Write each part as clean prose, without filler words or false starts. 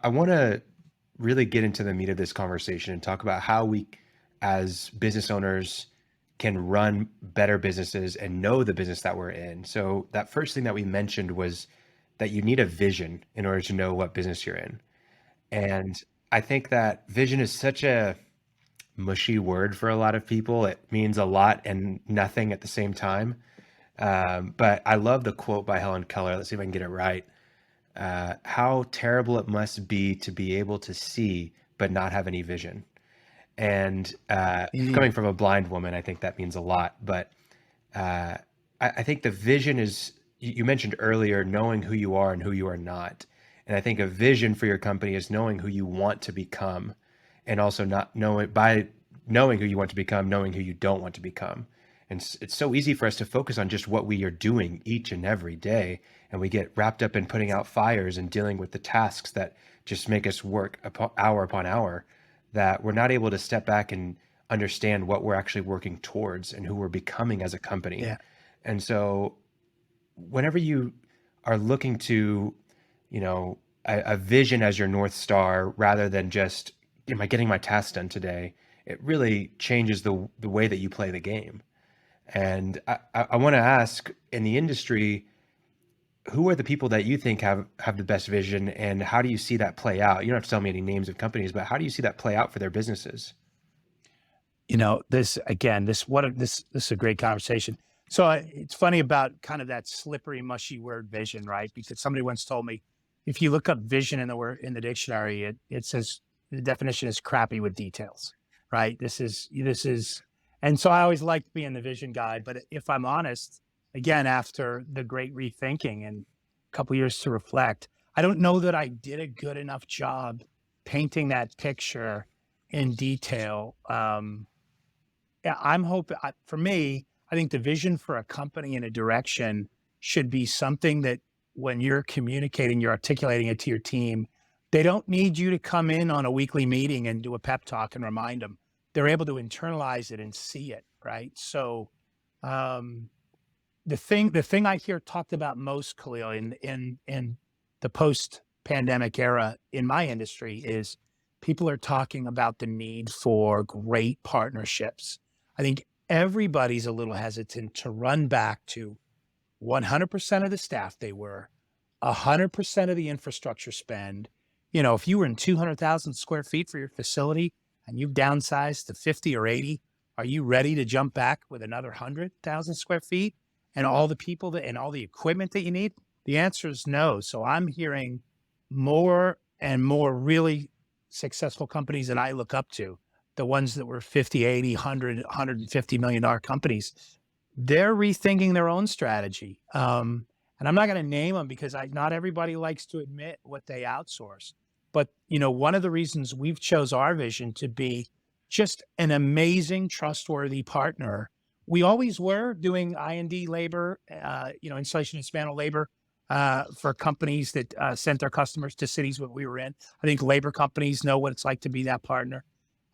I want to really get into the meat of this conversation and talk about how we, as business owners, can run better businesses and know the business that we're in. So, that first thing that we mentioned was that you need a vision in order to know what business you're in. And I think that vision is such a mushy word for a lot of people. It means a lot and nothing at the same time. But I love the quote by Helen Keller. Let's see if I can get it right. How terrible it must be able to see but not have any vision. And Mm, coming from a blind woman, I think that means a lot. But uh, I think the vision is, you mentioned earlier, knowing who you are and who you are not. And I think a vision for your company is knowing who you want to become, and also not knowing by knowing who you want to become, knowing who you don't want to become. And it's so easy for us to focus on just what we are doing each and every day. And we get wrapped up in putting out fires and dealing with the tasks that just make us work hour upon hour, that we're not able to step back and understand what we're actually working towards and who we're becoming as a company. yeah. And so whenever you are looking to, a vision as your North Star rather than just, am I getting my task done today? It really changes the way that you play the game. And I want to ask, in the industry, who are the people that you think have the best vision, and how do you see that play out? You don't have to tell me any names of companies, but how do you see that play out for their businesses? This again, this is a great conversation. So it's funny about kind of that slippery, mushy word vision, right? Because somebody once told me, if you look up vision in the word in the dictionary, it says the definition is crappy with details, right? And so I always liked being the vision guy. But if I'm honest, again, after the great rethinking and a couple years to reflect, I don't know that I did a good enough job painting that picture in detail. Yeah, I'm hoping for me, I think the vision for a company and a direction should be something that when you're communicating, you're articulating it to your team. They don't need you to come in on a weekly meeting and do a pep talk and remind them. They're able to internalize it and see it, right? So, um, the thing I hear talked about most, Khalil, in the post pandemic era in my industry is people are talking about the need for great partnerships. I think everybody's a little hesitant to run back to 100% of the staff they were, 100% of the infrastructure spend. If you were in 200,000 square feet for your facility and you've downsized to 50 or 80, are you ready to jump back with another 100,000 square feet and all the people and all the equipment that you need? The answer is no. So I'm hearing more and more really successful companies that I look up to, the ones that were 50, 80, 100, $150 million companies, they're rethinking their own strategy. And I'm not going to name them because not everybody likes to admit what they outsource. But one of the reasons we've chose our vision to be just an amazing, trustworthy partner. We always were doing I&D labor, installation and dismantle labor for companies that sent their customers to cities where we were in. I think labor companies know what it's like to be that partner.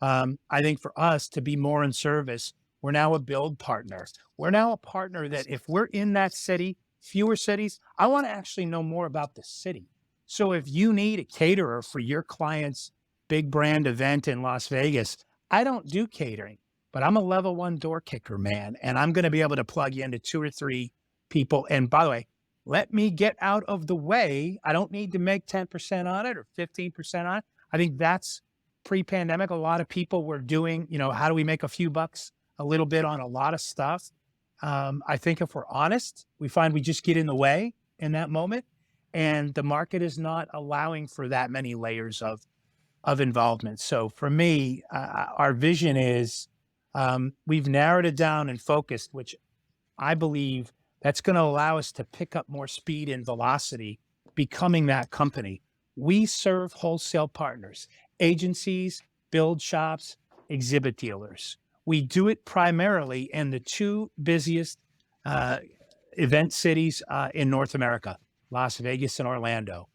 I think for us to be more in service, we're now a build partner. We're now a partner that if we're in that city, fewer cities, I want to actually know more about the city. So if you need a caterer for your client's big brand event in Las Vegas, I don't do catering, but I'm a level one door kicker, man. And I'm going to be able to plug you into two or three people. And by the way, let me get out of the way. I don't need to make 10% on it or 15% on it. I think that's pre-pandemic. A lot of people were doing, how do we make a few bucks a little bit on a lot of stuff. I think if we're honest, we find we just get in the way in that moment, and the market is not allowing for that many layers of involvement. So for me, our vision is we've narrowed it down and focused, which I believe that's going to allow us to pick up more speed and velocity, becoming that company. We serve wholesale partners, agencies, build shops, exhibit dealers. We do it primarily in the two busiest uh, event cities in North America, Las Vegas and Orlando.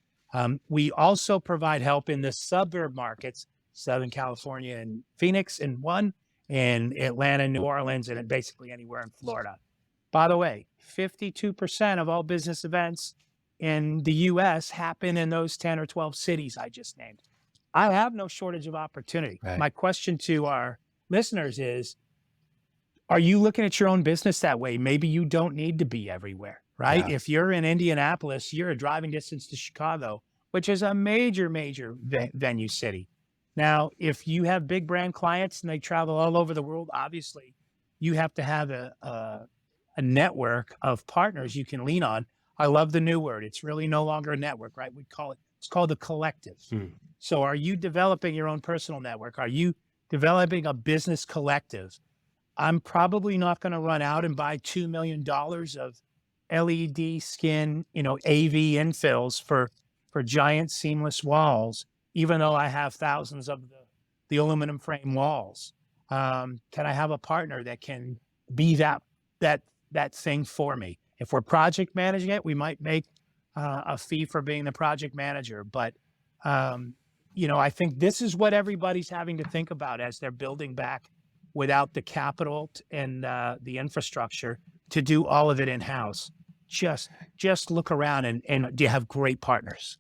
We also provide help in the suburb markets, Southern California and Phoenix in one, and Atlanta, New Orleans, and basically anywhere in Florida. By the way, 52% of all business events in the US happen in those 10 or 12 cities I just named. I have no shortage of opportunity. Right. My question to our listeners is, are you looking at your own business that way? Maybe you don't need to be everywhere, right? Yeah. If you're in Indianapolis, you're a driving distance to Chicago, which is a major venue city. Now, if you have big brand clients and they travel all over the world, obviously you have to have a network of partners you can lean on. I love the new word. It's really no longer a network, right? It's called a collective. Hmm. So are you developing your own personal network? Are you developing a business collective? I'm probably not going to run out and buy $2 million of LED skin, AV infills for giant seamless walls, even though I have thousands of the aluminum frame walls. Can I have a partner that can be that thing for me? If we're project managing it, we might make a fee for being the project manager. But I think this is what everybody's having to think about as they're building back without the capital and the infrastructure to do all of it in-house. Just look around and do you have great partners?